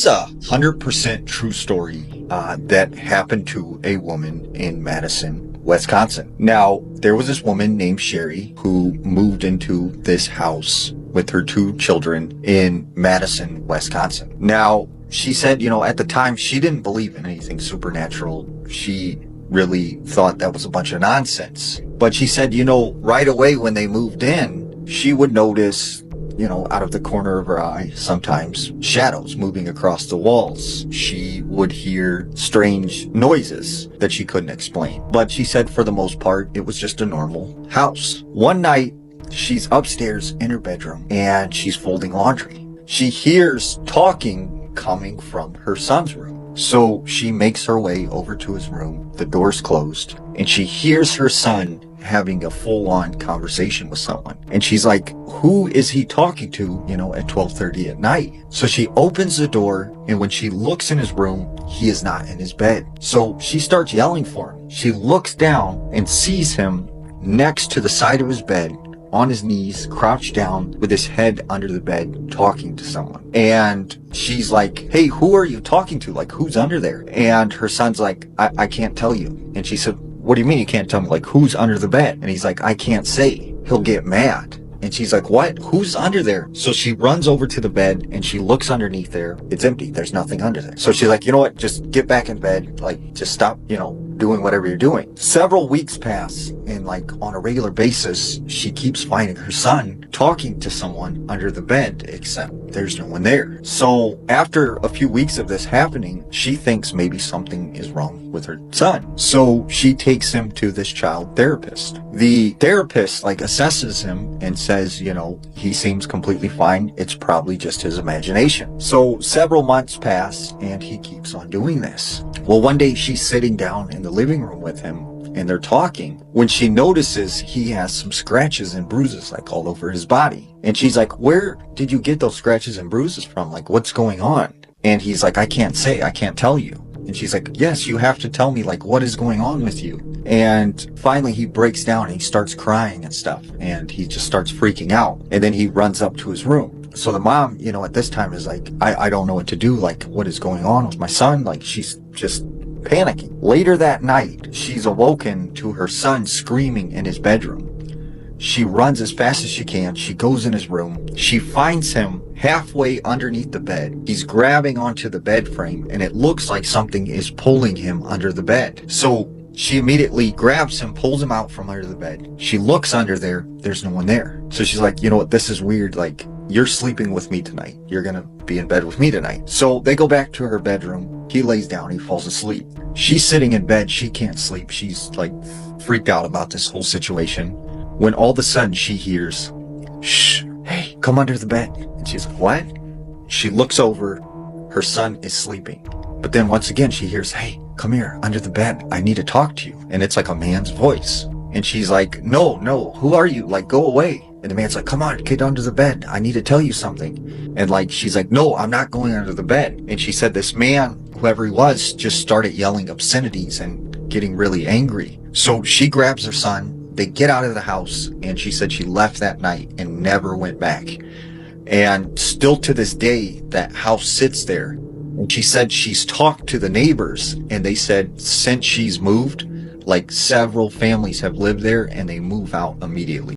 is a 100% true story that happened to a woman in Madison, Wisconsin. Now, there was this woman named Sherry who moved into this house with her 2 children in Madison, Wisconsin. Now, she said, at the time, she didn't believe in anything supernatural. She really thought that was a bunch of nonsense. But she said, right away when they moved in, she would notice, out of the corner of her eye, sometimes shadows moving across the walls. She would hear strange noises that she couldn't explain. But she said for the most part, it was just a normal house. One night, she's upstairs in her bedroom and she's folding laundry. She hears talking coming from her son's room. So she makes her way over to his room. The door's closed and she hears her son having a full-on conversation with someone. And she's like, who is he talking to, at 12:30 at night? So she opens the door, and when she looks in his room, he is not in his bed. So she starts yelling for him. She looks down and sees him next to the side of his bed, on his knees, crouched down with his head under the bed, talking to someone. And she's like, hey, who are you talking to? Like, who's under there? And her son's like, I can't tell you. And she said, what do you mean you can't tell me? Like, who's under the bed? And he's like, I can't say. He'll get mad. And she's like, what? Who's under there? So she runs over to the bed and she looks underneath there. It's empty. There's nothing under there. So she's like, you know what? Just get back in bed. Like, just stop, doing whatever you're doing. Several weeks pass, and on a regular basis, she keeps finding her son talking to someone under the bed, except there's no one there. So after a few weeks of this happening, she thinks maybe something is wrong with her son. So she takes him to this child therapist. The therapist assesses him and says, he seems completely fine. It's probably just his imagination. So several months pass and he keeps on doing this. Well, one day she's sitting down in the living room with him and they're talking when she notices he has some scratches and bruises all over his body. And she's like, where did you get those scratches and bruises from? What's going on? And he's like, I can't say, I can't tell you. And she's like, yes, you have to tell me, what is going on with you? And finally he breaks down and he starts crying and stuff. And he just starts freaking out. And then he runs up to his room. So the mom, at this time is like, I don't know what to do. What is going on with my son? She's just panicking. Later that night, she's awoken to her son screaming in his bedroom. She runs as fast as she can. She goes in his room. She finds him halfway underneath the bed. He's grabbing onto the bed frame and it looks like something is pulling him under the bed. So she immediately grabs him, pulls him out from under the bed. She looks under there. There's no one there. So she's like, you know what? This is weird. You're sleeping with me tonight. You're going to be in bed with me tonight. So they go back to her bedroom. He lays down. He falls asleep. She's sitting in bed. She can't sleep. She's freaked out about this whole situation. When all of a sudden she hears, shh, hey, come under the bed. And she's like, what? She looks over. Her son is sleeping. But then once again, she hears, hey, come here under the bed. I need to talk to you. And it's a man's voice. And she's like, no, who are you? Go away. And the man's like, come on, get under the bed. I need to tell you something. And she's like, no, I'm not going under the bed. And she said this man, whoever he was, just started yelling obscenities and getting really angry. So she grabs her son. They get out of the house. And she said she left that night and never went back. And still to this day, that house sits there. And she said she's talked to the neighbors. And they said since she's moved, several families have lived there and they move out immediately.